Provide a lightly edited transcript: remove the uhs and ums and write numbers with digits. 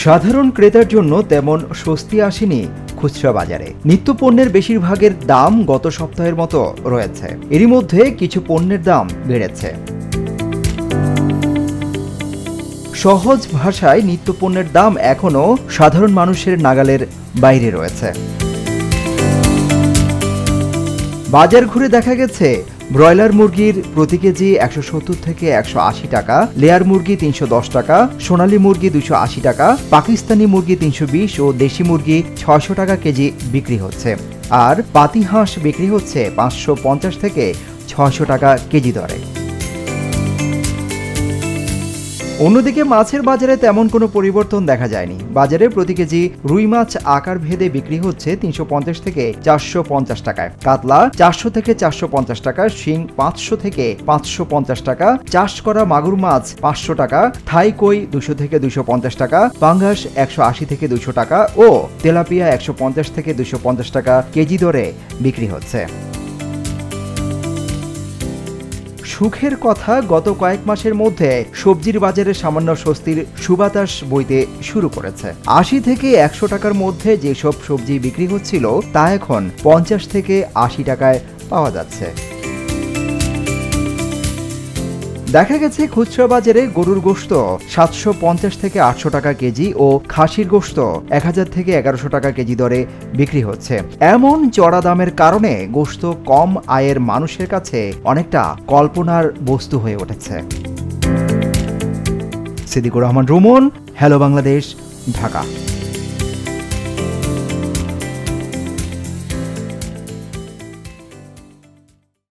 সাধারণ ক্রেতার জন্য তেমন স্বস্তি আসেনি খুচরা বাজারে। নিত্য পণ্যের বেশিরভাগের দাম গত সপ্তাহের মতো রয়েছে। এরই মধ্যে কিছু পণ্যের দাম বেড়েছে। সহজ ভাষায় নিত্য পণ্যের দাম এখনো সাধারণ মানুষের নাগালের বাইরে রয়েছে। বাজার ঘুরে দেখা গেছে ব্রয়লার মুরগির প্রতি কেজি 170 থেকে 180 টাকা, লেয়ার মুরগি 310 টাকা, সোনালী মুরগি 280 টাকা, পাকিস্তানি মুরগি 320 ও দেশি মুরগি 600 টাকা কেজি বিক্রি হচ্ছে। আর পাতি হাঁস বিক্রি হচ্ছে 550 থেকে 600 টাকা কেজি দরে। অন্যদিকে মাছের বাজারে তেমন কোনো পরিবর্তন দেখা যায়নি। বাজারে প্রতি কেজি রুই মাছ আকার ভেদে বিক্রি হচ্ছে 350 থেকে 450 টাকায়, কাতলা 400 থেকে 450 টাকা, শিং 500 থেকে 550 টাকা, চাষ করা মাগুর মাছ 500 টাকা, থাই কই 200 থেকে 250 টাকা, পাঙ্গাস 180 থেকে 200 টাকা ও তেলাপিয়া 150 থেকে 250 টাকা কেজি দরে বিক্রি হচ্ছে। সুখের কথা, গত কয়েক মাসের মধ্যে সবজির বাজারে সামান্য স্বস্তির সুবাতাস বইতে শুরু করেছে। 80 থেকে 100 টাকার মধ্যে যেসব সবজি বিক্রি হচ্ছিল তা এখন 50 থেকে 80 টাকায় পাওয়া যাচ্ছে। দেখা গেছে খুচরা বাজারে গরুর গোশত 750 থেকে 800 টাকা কেজি ও খাসির গোশত 1000 থেকে 1100 টাকা কেজি দরে বিক্রি হচ্ছে। এমন চড়া দামের কারণে গোশত কম আয়ের মানুষের কাছে অনেকটা কল্পনার বস্তু হয়ে উঠেছে। সিদ্দিকুর রহমান রুমন, হ্যালো বাংলাদেশ, ঢাকা।